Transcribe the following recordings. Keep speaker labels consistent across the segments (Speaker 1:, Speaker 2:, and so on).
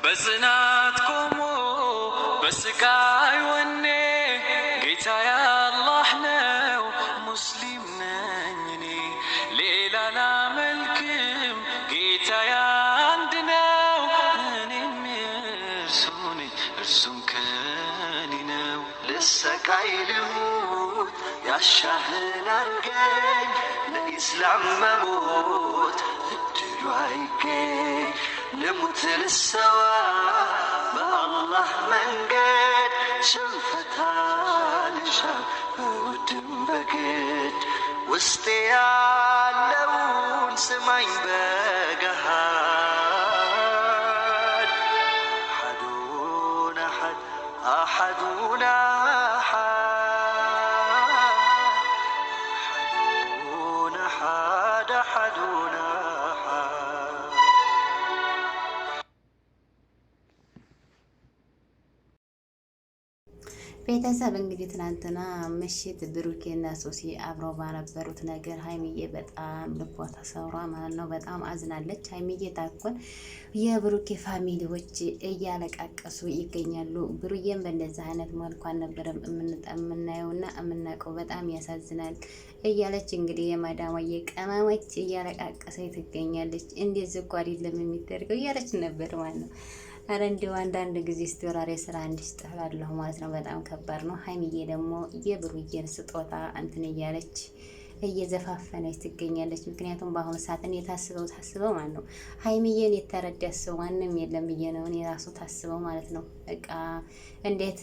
Speaker 1: በጽናት ቆሞ በስቃይ ወኔ ጌታዬ አላህ ነው ሙስሊም ነኝ እኔ ሌላ ላመልክም ጌታዬ አንድ ነው እኔም እርሱ ነኝ እርሱም ከኔ ነው ልሰቃይ ልሙት ያሻህን አርገኝ ለኢስላም መሞት እድሉ አይገኝ ልሙት ልሰዋ በአላህ መንገድ ሽንፈት አልሻም በውድም በግድ ውስጤ ያለውን ስማኝ በገሃድ አሐዱን አሐድ አሐዱን አሐዱን አሐድ አሐዱን
Speaker 2: ቤተሰብ እንግዲህ ትናንትና ምሽት ብሩኬና ሶሲ አብረው ባነበሩት ነገር ሀይሚዬ በጣም ልቧ ተሰብሯ ማለት ነው። በጣም አዝናለች። ሀይሚዬ ታኮን የብሩኬ ፋሚሊዎች እያለቃቀሱ ይገኛሉ። ብሩዬም በእንደዚህ አይነት መልኩ አልነበረም የምናየውና የምናውቀው በጣም ያሳዝናል እያለች እንግዲህ የማዳማዬ ቀማሞች እያለቃቀሰ ትገኛለች። እንደዚህ እኮ አይደለም የሚደረገው እያለች ነበር ማለት ነው። አረ እንዲሁ አንዳንድ ጊዜ ስትወራሪ ስራ እንዲስጥላለሁ ማለት ነው። በጣም ከባድ ነው። ሀይሚዬ ደግሞ የብሩዬን ስጦታ እንትን እያለች እየዘፋፈነች ትገኛለች። ምክንያቱም በአሁኑ ሰዓት እኔ ታስበው ማለት ነው ሀይሚዬን የተረዳ ሰው ማንም የለም ብዬ ነው እኔ ራሱ ታስበው ማለት ነው። በቃ እንዴት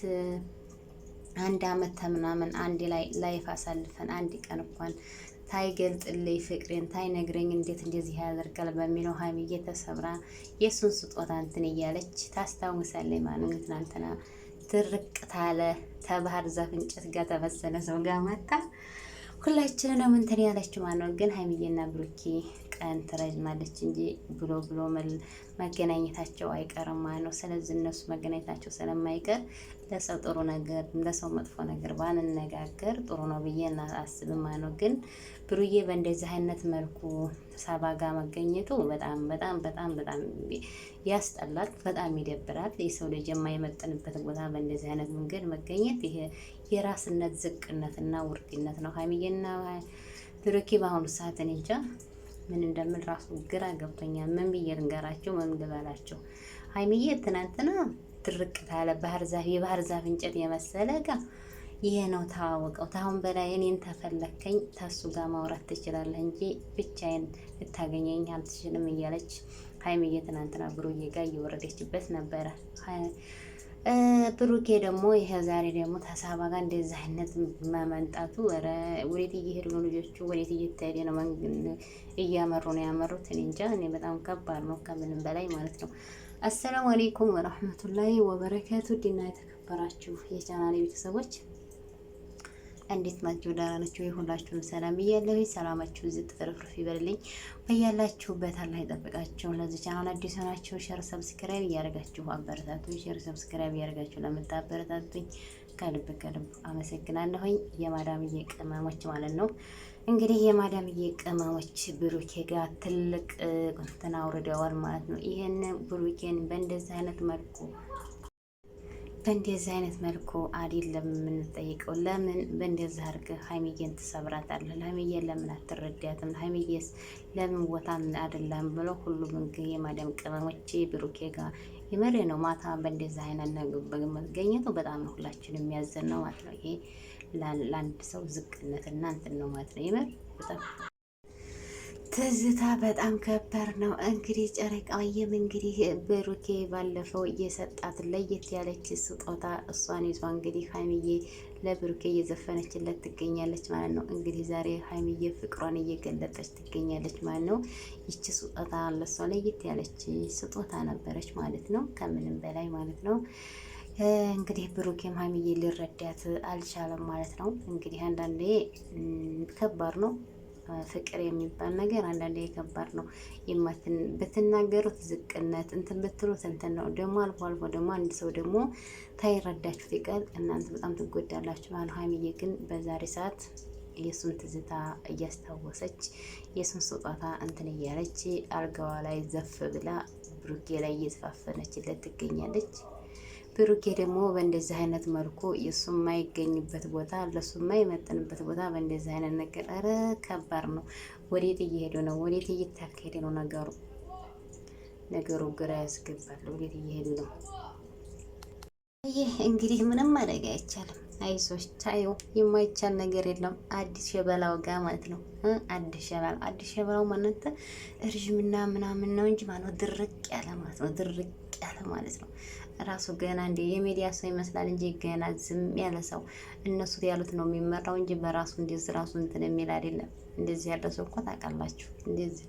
Speaker 2: አንድ አመት ተምናምን አንድ ላይ ላይፍ አሳልፈን አንድ ቀን እንኳን ታይገልጥልኝ ፍቅሬን ታይነግረኝ እንዴት እንደዚህ ያደርጋል በሚለው ሀይሚዬ ተሰብራ የሱን ስጦታ እንትን እያለች ታስታውሳለች ማለት ነው። ትናንትና ትርቅ ታለ ተባህር ዛፍ እንጨት ጋር ተመሰለ ሰው ጋር መጣ ሁላችንንም እንትን ያለችው ማለት ነው። ግን ሀይሚዬና ብሩኬ ቀን ትረዝማለች እንጂ ብሎ መገናኘታቸው አይቀርም ማለት ነው። ስለዚህ እነሱ መገናኘታቸው ስለማይቀር ለሰው ጥሩ ነገር ለሰው መጥፎ ነገር ባንነጋገር ጥሩ ነው ብዬ አስብም ማለት ነው። ግን ብሩዬ በእንደዚህ አይነት መልኩ ሳባ ጋር መገኘቱ በጣም በጣም በጣም በጣም ያስጠላል፣ በጣም ይደብራል። የሰው ልጅ የማይመጥንበት ቦታ በእንደዚህ አይነት መንገድ መገኘት ይሄ የራስነት ዝቅነትና ውርድነት ነው። ሀይሚዬና ብሩኬ በአሁኑ ሰዓት እኔ እንጃ ምን እንደምን ራሱ ግራ ገብቶኛል። ምን ብዬ ልንገራቸው? ምን ልበላቸው? ሀይሚዬ ትናንትና ድርቅ ታለ ባህር ዛፍ የባህር ዛፍ እንጨት የመሰለ ጋር ይሄ ነው ታወቀው። ታሁን በላይ እኔን ተፈለከኝ ታሱ ጋር ማውራት ትችላለህ እንጂ ብቻዬን ልታገኘኝ አልትችልም እያለች ሀይሚዬ ትናንትና ብሩዬ ጋር እየወረደችበት ነበረ። ብሩኬ ደግሞ ይሄ ዛሬ ደግሞ ተሳባ ጋር እንደዚህ አይነት መመንጣቱ ወዴት እየሄዱ ነው ልጆቹ? ወዴት እየተሄደ ነው? እያመሩ ነው ያመሩት? እኔ እንጃ። እኔ በጣም ከባድ ነው ከምንም በላይ ማለት ነው። አሰላሙ አለይኩም ወራህመቱላሂ ወበረካቱ። ዲና የተከበራችሁ የቻናሌ ቤተሰቦች እንዴት ናችሁ? ደህና ናችሁ? ሁላችሁም ሰላም ብያለሁ። ሰላማችሁ ዝት ተረፍርፍ ይበልልኝ በያላችሁበት አላህ ይጠብቃችሁ። ለዚህ ቻናል አዲስ ናችሁ ሼር ሰብስክራይብ እያደረጋችሁ አበረታቱኝ። ሼር ሰብስክራይብ እያደረጋችሁ ለምታበረታቱኝ ከልብ አመሰግናለሁኝ። የማዳምዬ ቅመሞች ማለት ነው። እንግዲህ የማዳምዬ ቅመሞች ብሩኬ ጋር ትልቅ እንትን አውርደዋል ማለት ነው። ይሄን ብሩኬን በእንደዚህ አይነት መልኩ አይደለም የምንጠይቀው። ለምን በእንደዚህ አድርገህ ሀይሚዬን ትሰብራታለህ? ሀይሚዬን ለምን አትረዳትም? ሀይሚዬስ ለምን ቦታ አይደለም ብሎ ሁሉም እንግዲህ የማዳም ቅመሞች ብሩኬ ጋር የመሬ ነው። ማታ በእንደዚህ አይነት ነገር መገኘቱ በጣም ነው ሁላችንም የሚያዘን ነው ማለት ነው። ይሄ ለአንድ ሰው ዝቅነት እና እንትን ነው ማለት ነው። የመሬ በጣም ትዝታ በጣም ከባድ ነው። እንግዲህ ጨረቃዬም እንግዲህ ብሩኬ ባለፈው እየሰጣት ለየት ያለች ስጦታ እሷን ይዟ እንግዲህ ሀይሚዬ ለብሩኬ እየዘፈነችለት ትገኛለች ማለት ነው። እንግዲህ ዛሬ ሀይሚዬ ፍቅሯን እየገለጠች ትገኛለች ማለት ነው። ይቺ ስጦታ ለሷ ለየት ያለች ስጦታ ነበረች ማለት ነው። ከምንም በላይ ማለት ነው። እንግዲህ ብሩኬም ሀይሚዬ ሊረዳት አልቻለም ማለት ነው። እንግዲህ አንዳንዴ ከባድ ነው። ፍቅር የሚባል ነገር አንዳንዴ ከባድ ነው። ብትናገሩት ዝቅነት እንትን ብትሉት እንትን ነው። ደግሞ አልፎ አልፎ ደግሞ አንድ ሰው ደግሞ ታይረዳችሁት ይቀር እናንተ በጣም ትጎዳላችሁ ማለት ነው። ሀይሚዬ ግን በዛሬ ሰዓት የሱን ትዝታ እያስታወሰች የሱን ስጦታ እንትን እያለች አልጋዋ ላይ ዘፍ ብላ ብሩኬ ላይ እየተፋፈነችለት ትገኛለች። ብሩኬ ደግሞ በእንደዚህ አይነት መልኩ የሱ የማይገኝበት ቦታ ለሱ የማይመጥንበት ቦታ በእንደዚህ አይነት ነገር ኧረ ከባድ ነው። ወዴት እየሄዱ ነው? ወዴት እየታከሄደ ነው ነገሩ ግራ ያስገባል። ወዴት እየሄዱ ነው? ይህ እንግዲህ ምንም ማድረግ አይቻልም። አይዞሽ ታየው፣ የማይቻል ነገር የለም። አዲስ ሸበላው ጋር ማለት ነው። አዲስ ሸበላው ማለት እርጅምና ምናምን ነው እንጂ ማለት ድርቅ ያለ ማለት ነው። ድርቅ ያለ ማለት ነው። ራሱ ገና እንደ የሚዲያ ሰው ይመስላል እንጂ ገና ዝም ያለ ሰው እነሱ ያሉት ነው የሚመራው እንጂ በራሱ እንደዚህ ራሱ እንትን የሚል አይደለም። እንደዚህ ያለ ሰው እኮ ታውቃላችሁ። እንደዚህ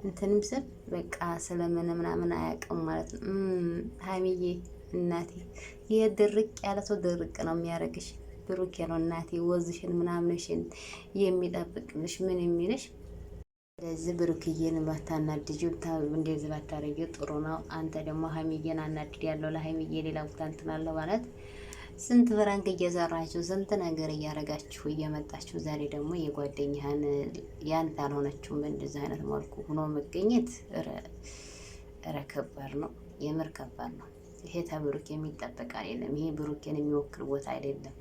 Speaker 2: እንትንም ስል በቃ ስለምን ምናምን አያውቅም ማለት ነው። ሀይሚዬ እናቴ ይሄ ድርቅ ያለ ሰው ድርቅ ነው የሚያደርግሽ። ብሩኬ ነው እናቴ ወዝሽን ምናምንሽን የሚጠብቅልሽ ምን የሚልሽ። ስለዚህ ብሩክዬን ባታናድጂው እንደዚህ ባታረጊው ጥሩ ነው። አንተ ደግሞ ሀይሚዬን አናድድ ያለው ለሀይሚዬ ሌላ ቦታ እንትናለሁ ማለት ስንት ፍራንክ እየሰራችሁ ስንት ነገር እያረጋችሁ እየመጣችሁ ዛሬ ደግሞ የጓደኛህን ያንተ አልሆነችውም በእንደዚህ አይነት መልኩ ሆኖ መገኘት ኧረ ከባድ ነው። የምር ከባድ ነው። ይሄ ተብሩክ የሚጠበቅ አይደለም። ይሄ ብሩኬን የሚወክል ቦታ አይደለም።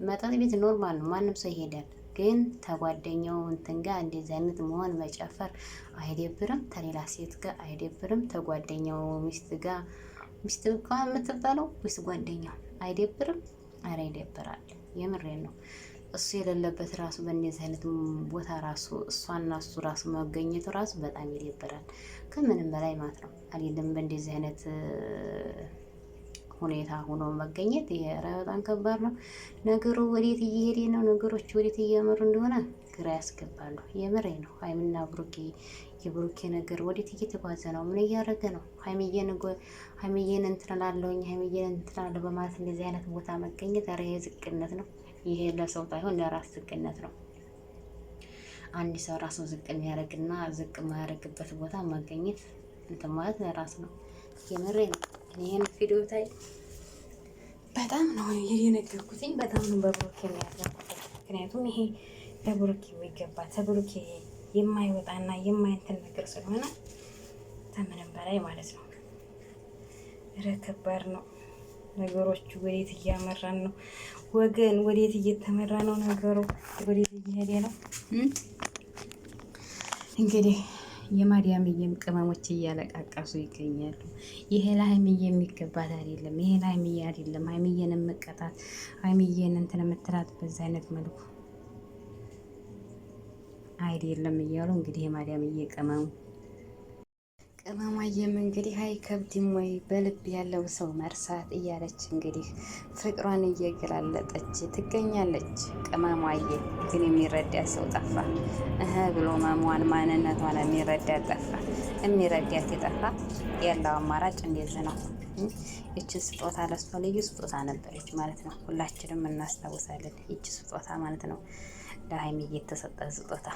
Speaker 2: መጠጥ ቤት ኖርማል ነው፣ ማንም ሰው ይሄዳል። ግን ተጓደኛው እንትን ጋር እንደዚህ አይነት መሆን መጨፈር አይደብርም? ተሌላ ሴት ጋር አይደብርም? ተጓደኛው ሚስት ጋር ሚስት ጋር የምትባለው ሚስት ጓደኛው አይደብርም? አረ ይደብራል። የምሬን ነው። እሱ የሌለበት ራሱ በእንደዚህ አይነት ቦታ ራሱ እሷና እሱ ራሱ መገኘቱ ራሱ በጣም ይደብራል። ከምንም በላይ ማለት ነው አይደለም በእንደዚህ አይነት ሁኔታ ሆኖ መገኘት ኧረ በጣም ከባድ ነው። ነገሩ ወዴት እየሄደ ነው? ነገሮች ወዴት እያመሩ እንደሆነ ግራ ያስገባሉ። የምሬ ነው። ሀይሚና ብሩኬ የብሩኬ ነገር ወዴት እየተጓዘ ነው? ምን እያደረገ ነው? ሀይሚዬን እንትላለሁኝ ሀይሚዬን እንትላለሁ በማለት እንደዚህ አይነት ቦታ መገኘት ኧረ ዝቅነት ነው። ይሄ ለሰው ሳይሆን ለራስ ዝቅነት ነው። አንድ ሰው ራሱ ዝቅ የሚያደርግና ዝቅ የማያደርግበት ቦታ መገኘት እንትን ማለት ለራስ ነው። የምሬ ነው። ይሄን ቪዲዮ ታይ በጣም ነው የነገርኩትኝ። በጣም ነው በብሩኬ የሚያደርጉት። ምክንያቱም ይሄ ለብሩኬ ይገባ ተብሩኬ የማይወጣና የማይንትን ነገር ስለሆነ ከምንም በላይ ማለት ነው። ኧረ ከባድ ነው። ነገሮቹ ወዴት እያመራን ነው ወገን? ወዴት እየተመራ ነው ነገሩ? ወዴት እየሄደ ነው? እንግዲህ የማርያምዬም ቅመሞች እያለቃቀሱ ይገኛሉ። ይሄ ለሀይሚዬ የሚገባት አይደለም። ይሄ ለሀይሚዬ አይደለም። ሀይሚዬን የምቀጣት ሀይሚዬን እንትን የምትላት በዛ አይነት መልኩ አይደለም እያሉ እንግዲህ የማርያምዬ ቅመማዬም እንግዲህ አይከብድም ወይ በልብ ያለው ሰው መርሳት እያለች እንግዲህ ፍቅሯን እየገላለጠች ትገኛለች። ቅመማዬ ግን የሚረዳት ሰው ጠፋ ብሎ መሟን ማንነቷን የሚረዳት ጠፋ። የሚረዳት የጠፋ ያለው አማራጭ እንደዚህ ነው። ይቺ ስጦታ ለሷ ልዩ ስጦታ ነበረች ማለት ነው። ሁላችንም እናስታውሳለን። ይቺ ስጦታ ማለት ነው ለሀይሚዬ የተሰጠ ስጦታ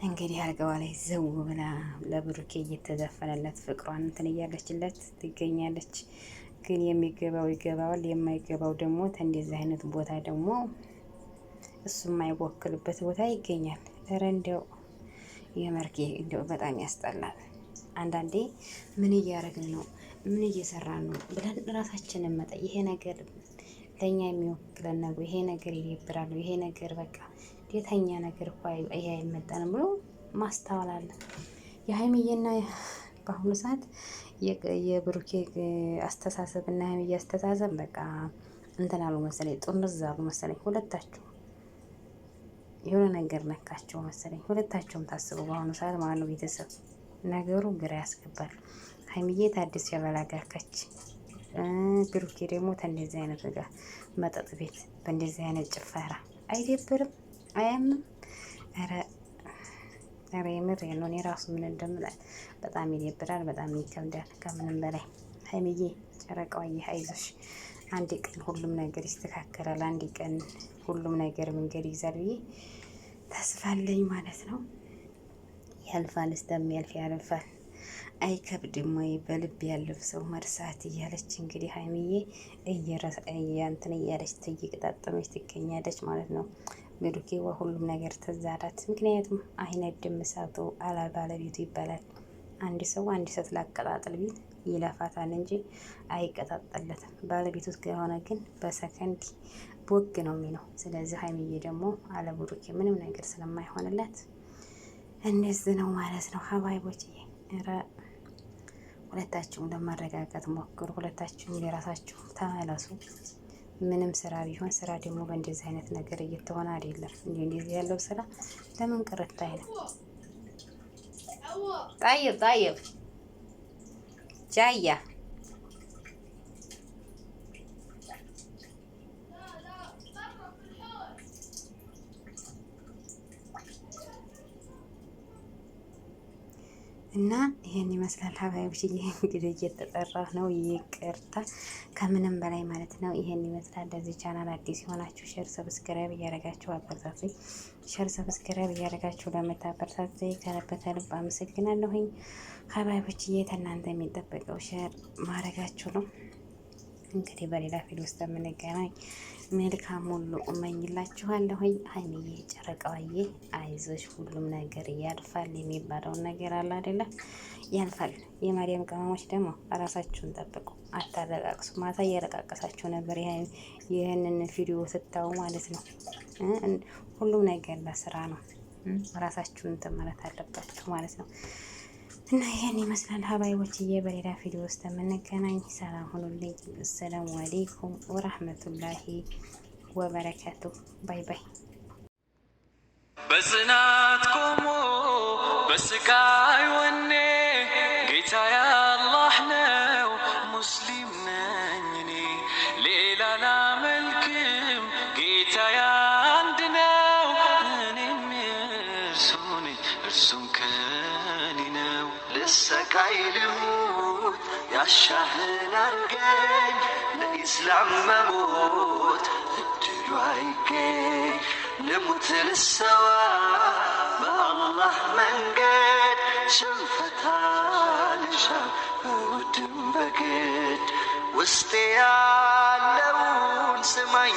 Speaker 2: እንግዲህ አልጋዋ ላይ ዘው ብላ ለብሩኬ እየተዘፈነለት ፍቅሯን እንትን እያለችለት ትገኛለች። ግን የሚገባው ይገባዋል፣ የማይገባው ደግሞ እንደዚህ አይነት ቦታ ደግሞ እሱ የማይወክልበት ቦታ ይገኛል። ኧረ እንደው የመርኬ እንደው በጣም ያስጠላል። አንዳንዴ ምን እያደረግን ነው፣ ምን እየሰራን ነው ብለን ራሳችንን መጠ ይሄ ነገር ለእኛ የሚወክለን ነው፣ ይሄ ነገር ይደብራል፣ ይሄ ነገር በቃ የተኛ ነገር እኮ ይሄ አይመጣንም ብሎ ማስተዋል አለ። የሀይሚዬና በአሁኑ ሰዓት የብሩኬ አስተሳሰብ እና ሀይሚዬ አስተሳሰብ በቃ እንትን አሉ መሰለኝ፣ ጥምዝ አሉ መሰለኝ። ሁለታቸው የሆነ ነገር ነካቸው መሰለኝ። ሁለታቸውም ታስቡ በአሁኑ ሰዓት ማለት ነው። ቤተሰብ ነገሩ ግራ ያስገባል። ሀይሚዬ ታዲስ ሸበላ ጋር ከች፣ ብሩኬ ደግሞ ተንደዚህ አይነት ጋር መጠጥ ቤት በእንደዚህ አይነት ጭፈራ አይደብርም? አያምም? ኧረ የምር ነው። እኔ ራሱ ምን እንደምላት በጣም ይደብራል፣ በጣም ይከብዳል ከምንም በላይ። ሀይሚዬ ጨረቃዋዬ አይዞሽ፣ አንድ ቀን ሁሉም ነገር ይስተካከላል። አንድ ቀን ሁሉም ነገር መንገድ ይይዛል ብዬ ተስፋ አለኝ ማለት ነው። ያልፋል፣ እስከሚያልፍ ያልፋል። አይከብድም ወይ በልብ ያለው ሰው መርሳት እያለች እንግዲህ ሀይሚዬ እንትን እያለች እየቀጣጠመች ትገኛለች ማለት ነው። ብሩኬዋ ሁሉም ነገር ተዛራት። ምክንያቱም አይነድም እሳቱ አላ ባለቤቱ ይባላል። አንድ ሰው አንድ ሴት ላቀጣጥል ቢል ይለፋታል እንጂ አይቀጣጠለትም። ባለቤቱ ከሆነ ግን በሰከንድ ቦግ ነው የሚለው። ስለዚህ ሀይሚዬ ደግሞ አለ ብሩኬ ምንም ነገር ስለማይሆንላት እንደዚህ ነው ማለት ነው። ሀባይቦችዬ ሁለታችሁም ለማረጋጋት ሞክሩ። ሁለታችሁም የራሳችሁ ተመለሱ። ምንም ስራ ቢሆን ስራ ደግሞ በእንደዚህ አይነት ነገር እየተሆነ አይደለም። እንደዚህ ያለው ስራ ለምን ቅርታ አይልም? طيب جاية እና ይሄን ይመስላል ሀባይብሽ። እንግዲህ እየተጠራሁ ነው ይቅርታ፣ ከምንም በላይ ማለት ነው። ይሄን ይመስላል። ለዚህ ቻናል አዲስ የሆናችሁ ሼር ሰብስክራይብ እያደረጋችሁ አበረታቱኝ። ሼር ሰብስክራይብ እያደረጋችሁ ለምታበረታቱኝ ከልብ ከልብ አመሰግናለሁኝ ሀባይብሽ። ከእናንተ የሚጠበቀው ሼር ማድረጋችሁ ነው። እንግዲህ በሌላ ቪዲዮ ውስጥ የምንገናኝ መልካም ሁሉ እመኝላችኋለሁኝ። ሀይሚዬ ጨረቃዋዬ አይዞሽ፣ ሁሉም ነገር ያልፋል የሚባለውን ነገር አለ አይደለም? ያልፋል። የማርያም ቅመሞች ደግሞ ራሳችሁን ጠብቁ፣ አታለቃቅሱ። ማታ እያለቃቀሳችሁ ነበር ይህንን ቪዲዮ ስታዩ ማለት ነው። ሁሉም ነገር ለስራ ነው። ራሳችሁን እንትን ማለት አለባችሁ ማለት ነው። እና ይሄን ይመስላል ሀባይቦችዬ። በሌላ ቪዲዮ ውስጥ የምንገናኝ። ሰላም ሁኑልኝ። አሰላሙ አሌይኩም ወራህመቱላሂ ወበረካቱ። ባይ ባይ።
Speaker 1: በጽናት ቆሞ በስቃይ ወኔ ጌታ ያላህ ነው፣ ሙስሊም ነኝ እኔ ሌላ ላመልክም፣ ጌታ አንድ ነው፣ እኔም እርሱ ነኝ እርሱም ከኔ ነው። ልሰቃይ ልሙት ያሻህን አርገኝ፣ ለኢስላም መሞት እድሉ አይገኝ። ልሙት ልሰዋ በአላህ መንገድ፣ ሽንፈት አልሻም በውድም በግድ። ውስጤ ያለውን ስማኝ